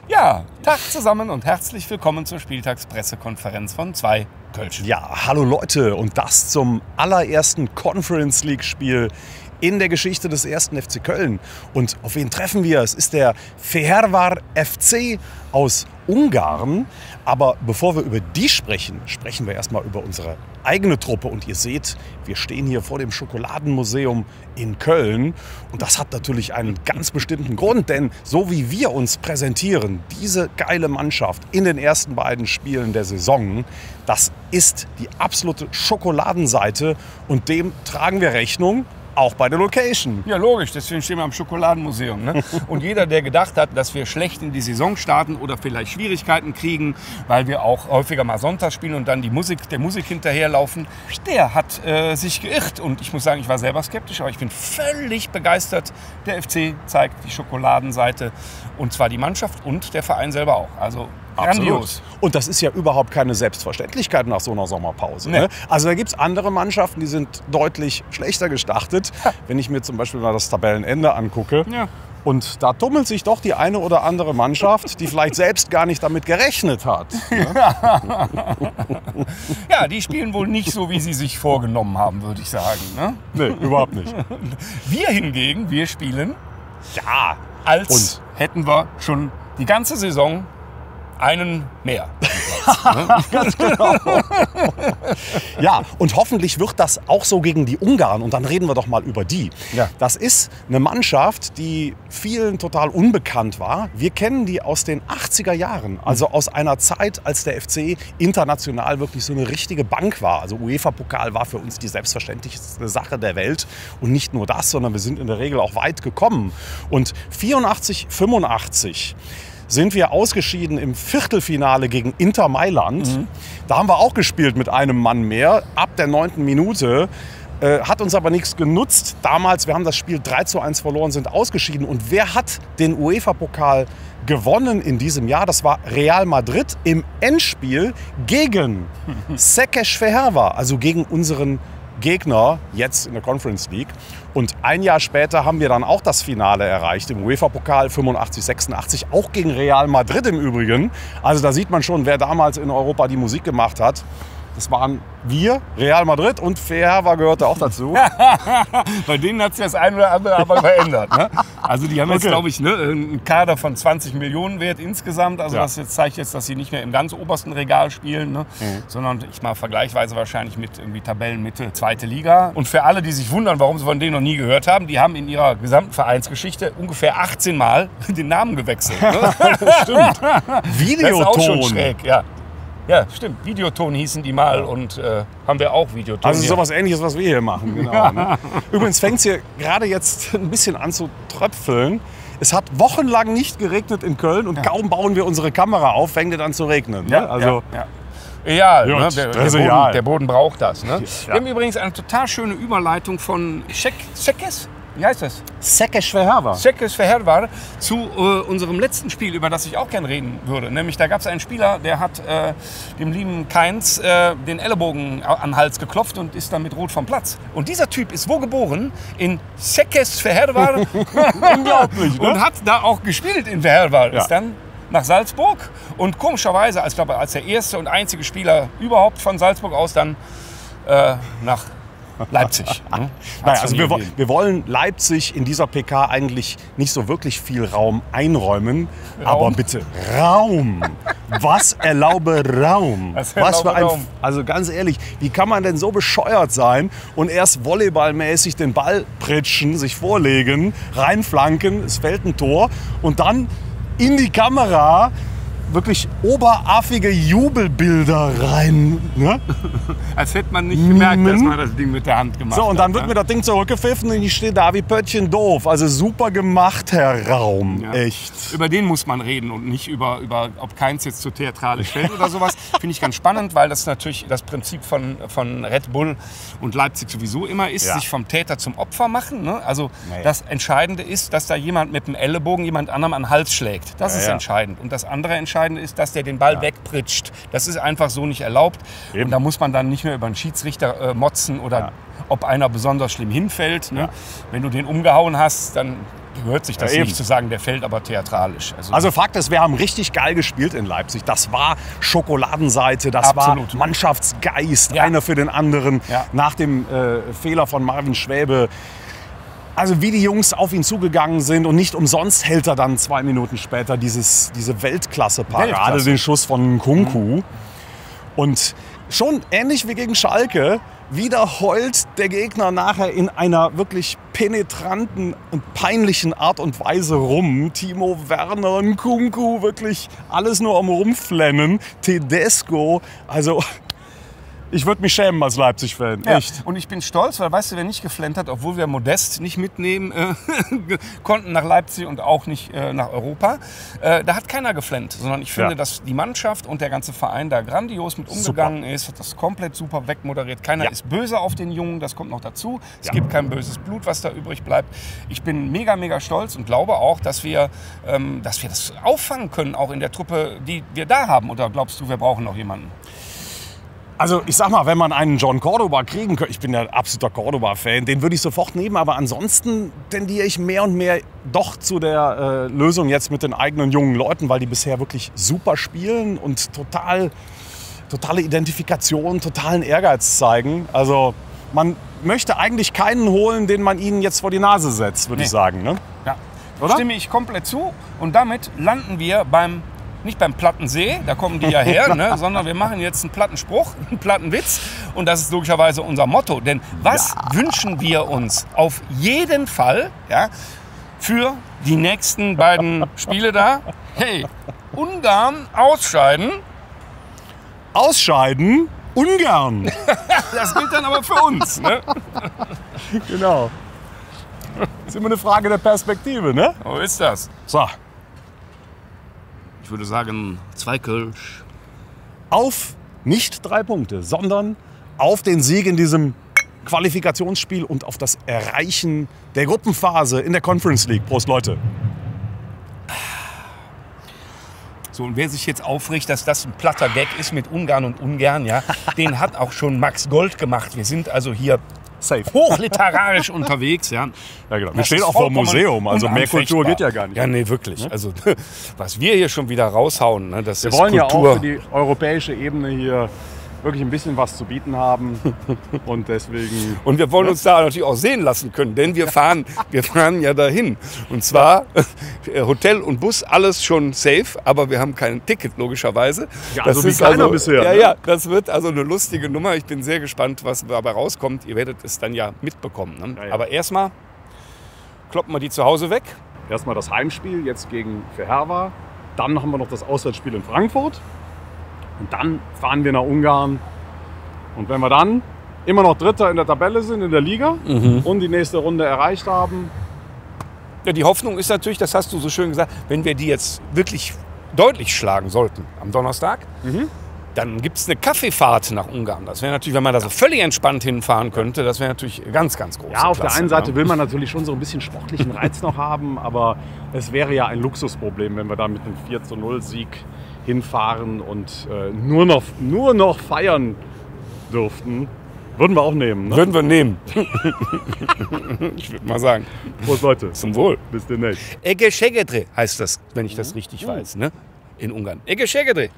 Ja, Tag zusammen und herzlich willkommen zur Spieltagspressekonferenz von 2 Kölsch. Ja, hallo Leute und das zum allerersten Conference League Spiel in der Geschichte des 1. FC Köln. Und auf wen treffen wir? Es ist der Fehérvár FC aus Ungarn. Aber bevor wir über die sprechen, sprechen wir erstmal über unsere eigene Truppe. Und ihr seht, wir stehen hier vor dem Schokoladenmuseum in Köln. Und das hat natürlich einen ganz bestimmten Grund, denn so wie wir uns präsentieren, diese geile Mannschaft in den ersten beiden Spielen der Saison, das ist die absolute Schokoladenseite und dem tragen wir Rechnung. Auch bei der Location. Ja, logisch, deswegen stehen wir am Schokoladenmuseum. Ne? Und jeder, der gedacht hat, dass wir schlecht in die Saison starten oder vielleicht Schwierigkeiten kriegen, weil wir auch häufiger mal Sonntag spielen und dann der Musik hinterherlaufen, der hat sich geirrt. Und ich muss sagen, ich war selber skeptisch, aber ich bin völlig begeistert. Der FC zeigt die Schokoladenseite und zwar die Mannschaft und der Verein selber auch. Also grandios. Und das ist ja überhaupt keine Selbstverständlichkeit nach so einer Sommerpause. Nee. Ne? Also da gibt es andere Mannschaften, die sind deutlich schlechter gestartet. Wenn ich mir zum Beispiel mal das Tabellenende angucke. Ja. Und da tummelt sich doch die eine oder andere Mannschaft, die vielleicht selbst gar nicht damit gerechnet hat. Ne? Ja, die spielen wohl nicht so, wie sie sich vorgenommen haben, würde ich sagen. Ne? Nee, überhaupt nicht. Wir hingegen, wir spielen, Ja, als hätten wir schon die ganze Saison einen mehr. ganz genau. Ja, und hoffentlich wird das auch so gegen die Ungarn. Und dann reden wir doch mal über die. Ja. Das ist eine Mannschaft, die vielen total unbekannt war. Wir kennen die aus den 80er Jahren. Also aus einer Zeit, als der FC international wirklich so eine richtige Bank war. Also UEFA-Pokal war für uns die selbstverständlichste Sache der Welt. Und nicht nur das, sondern wir sind in der Regel auch weit gekommen. Und 84, 85 sind wir ausgeschieden im Viertelfinale gegen Inter Mailand. Da haben wir auch gespielt mit einem Mann mehr, ab der 9. Minute. Hat uns aber nichts genutzt. Damals, wir haben das Spiel 3:1 verloren, sind ausgeschieden. Und wer hat den UEFA-Pokal gewonnen in diesem Jahr? Das war Real Madrid im Endspiel gegen Szekes Fehérvár, also gegen unseren Gegner jetzt in der Conference League. Und ein Jahr später haben wir dann auch das Finale erreicht im UEFA-Pokal 85, 86, auch gegen Real Madrid im Übrigen. Also da sieht man schon, wer damals in Europa die Musik gemacht hat. Das waren wir, Real Madrid, und Fehérvár gehörte auch dazu. Bei denen hat sich das eine oder andere aber verändert. Ne? Also die haben jetzt, glaube ich, einen Kader von 20 Millionen wert insgesamt. Also das zeigt jetzt, dass sie nicht mehr im ganz obersten Regal spielen, ne? Sondern ich mal vergleichsweise wahrscheinlich mit irgendwie Tabellenmitte, zweite Liga. Und für alle, die sich wundern, warum sie von denen noch nie gehört haben, die haben in ihrer gesamten Vereinsgeschichte ungefähr 18 Mal den Namen gewechselt. Ne? Stimmt. Videoton. Das ist auch schon schräg, ja. Ja, stimmt. Videoton hießen die mal und haben wir auch Videoton. Also sowas Ähnliches, was wir hier machen. Genau, ne? Übrigens fängt es hier gerade jetzt ein bisschen an zu tröpfeln. Es hat wochenlang nicht geregnet in Köln und kaum bauen wir unsere Kamera auf, fängt es an zu regnen. Ne? Ja, also, ja. Gut, Ne? Der Boden braucht das. Ne? Ja. Wir haben übrigens eine total schöne Überleitung von Szekes. Wie heißt das? Szekes Fehérvár. Szekes Fehérvár zu unserem letzten Spiel, über das ich auch gern reden würde. Nämlich da gab es einen Spieler, der hat dem lieben Kainz den Ellenbogen an den Hals geklopft und ist dann mit Rot vom Platz. Und dieser Typ ist wo geboren? In Szekes Fehérvár. Unglaublich, ne? Und hat da auch gespielt in Fehérvár. Ja. Ist dann nach Salzburg und komischerweise, ich glaube, als der erste und einzige Spieler überhaupt von Salzburg aus dann nach Leipzig. Ne? Naja, also wir wollen Leipzig in dieser PK eigentlich nicht so wirklich viel Raum einräumen. Aber bitte Raum. Was erlaube Raum? Was für ein, also ganz ehrlich, wie kann man denn so bescheuert sein und erst volleyballmäßig den Ball pritschen, sich vorlegen, reinflanken, es fällt ein Tor und dann in die Kamera wirklich oberaffige Jubelbilder rein. Ne? Als hätte man nicht gemerkt, dass man das Ding mit der Hand gemacht hat. So, und dann wird mir das Ding zurückgepfiffen und ich stehe da wie Pöttchen doof. Also super gemacht, Herr Raum. Ja. Echt. Über den muss man reden und nicht über ob Keins jetzt zu theatralisch fällt oder sowas. Finde ich ganz spannend, weil das natürlich das Prinzip von Red Bull und Leipzig sowieso immer ist, sich vom Täter zum Opfer machen. Ne? Also das Entscheidende ist, dass da jemand mit dem Ellenbogen jemand anderem an den Hals schlägt. Das ist entscheidend. Und das andere Entscheidende ist, dass der den Ball wegpritscht. Das ist einfach so nicht erlaubt. Eben. Und da muss man dann nicht mehr über einen Schiedsrichter motzen oder ob einer besonders schlimm hinfällt. Ne? Wenn du den umgehauen hast, dann gehört sich das Ja, nicht zu sagen, der fällt aber theatralisch. Also Fakt ist, wir haben richtig geil gespielt in Leipzig. Das war Schokoladenseite, das Absolut. war Mannschaftsgeist, Ja. einer für den anderen. Ja. Nach dem Fehler von Marvin Schwäbe. Also wie die Jungs auf ihn zugegangen sind und nicht umsonst hält er dann 2 Minuten später diese Weltklasse-Parade, Weltklasse. den Schuss von Nkunku. Und schon ähnlich wie gegen Schalke, wieder heult der Gegner nachher in einer wirklich penetranten und peinlichen Art und Weise rum. Timo Werner, Nkunku, wirklich alles nur am Rumflennen. Tedesco, also ich würde mich schämen als Leipzig-Fan, Ja, echt. und ich bin stolz, weil weißt du, wer nicht geflennt hat, obwohl wir Modest nicht mitnehmen konnten nach Leipzig und auch nicht nach Europa, da hat keiner geflennt, sondern ich finde, Ja. dass die Mannschaft und der ganze Verein da grandios mit umgegangen ist, hat das komplett super wegmoderiert. Keiner Ja. ist böse auf den Jungen, das kommt noch dazu. Es Ja. gibt kein böses Blut, was da übrig bleibt. Ich bin mega, mega stolz und glaube auch, dass wir das auffangen können, auch in der Truppe, die wir da haben. Oder glaubst du, wir brauchen noch jemanden? Also ich sag mal, wenn man einen John Cordoba kriegen könnte, ich bin ja absoluter Cordoba-Fan, den würde ich sofort nehmen, aber ansonsten tendiere ich mehr und mehr doch zu der Lösung jetzt mit den eigenen jungen Leuten, weil die bisher wirklich super spielen und totale Identifikation, totalen Ehrgeiz zeigen. Also man möchte eigentlich keinen holen, den man ihnen jetzt vor die Nase setzt, würde ich sagen. Ne? Ja, Oder? stimme ich komplett zu. Und damit landen wir nicht beim Plattensee, da kommen die ja her, ne, sondern wir machen jetzt einen Plattenspruch, einen Plattenwitz. Und das ist logischerweise unser Motto. Denn was wünschen wir uns auf jeden Fall, ja, für die nächsten beiden Spiele da? Hey, Ungarn ausscheiden. Ausscheiden? Ungern. Das gilt dann aber für uns. Ne? Genau. Das ist immer eine Frage der Perspektive, ne? So ist das. So, Ich würde sagen, 2 Kölsch. auf nicht 3 Punkte, sondern auf den Sieg in diesem Qualifikationsspiel und auf das Erreichen der Gruppenphase in der Conference League. Prost, Leute. So, und wer sich jetzt aufregt, dass das ein platter Gag ist mit Ungarn und Ungern, ja, den hat auch schon Max Gold gemacht. Wir sind also hier Safe. hochliterarisch unterwegs. Ja. Ja, genau. Wir Das stehen ist auch vor dem vollkommen Museum, also mehr Kultur unanfechtbar. geht ja gar nicht. Ja, nee, wirklich. Also, was wir hier schon wieder raushauen, ne, das Wir ist wollen ja Kultur. auch für die europäische Ebene hier wirklich ein bisschen was zu bieten haben. Und deswegen. Und wir wollen uns da natürlich auch sehen lassen können, denn wir fahren ja dahin. Und zwar Hotel und Bus, alles schon safe, aber wir haben kein Ticket, logischerweise. Ja, also wie keiner bisher, Ja, ne? ja, das wird also eine lustige Nummer. Ich bin sehr gespannt, was dabei rauskommt. Ihr werdet es dann ja mitbekommen. Ne? Ja, ja. Aber erstmal kloppen wir die zu Hause weg. Erstmal das Heimspiel jetzt gegen Fehervar. Dann haben wir noch das Auswärtsspiel in Frankfurt. Und dann fahren wir nach Ungarn. Und wenn wir dann immer noch Dritter in der Tabelle sind, in der Liga und die nächste Runde erreicht haben, Ja, die Hoffnung ist natürlich, das hast du so schön gesagt, wenn wir die jetzt wirklich deutlich schlagen sollten am Donnerstag, dann gibt es eine Kaffeefahrt nach Ungarn. Das wäre natürlich, wenn man da so völlig entspannt hinfahren könnte, das wäre natürlich ganz, ganz groß. ja, auf der einen Seite will man natürlich schon so ein bisschen sportlichen Reiz noch haben, aber es wäre ja ein Luxusproblem, wenn wir da mit einem 4:0-Sieg hinfahren und nur noch feiern dürften. Würden wir auch nehmen. Ne? Würden wir nehmen. Ich würde mal sagen. Prost, Leute. Zum Wohl. Bis demnächst. Egeshegedre heißt das, wenn ich das richtig weiß, ne? In Ungarn. Egeshegedre.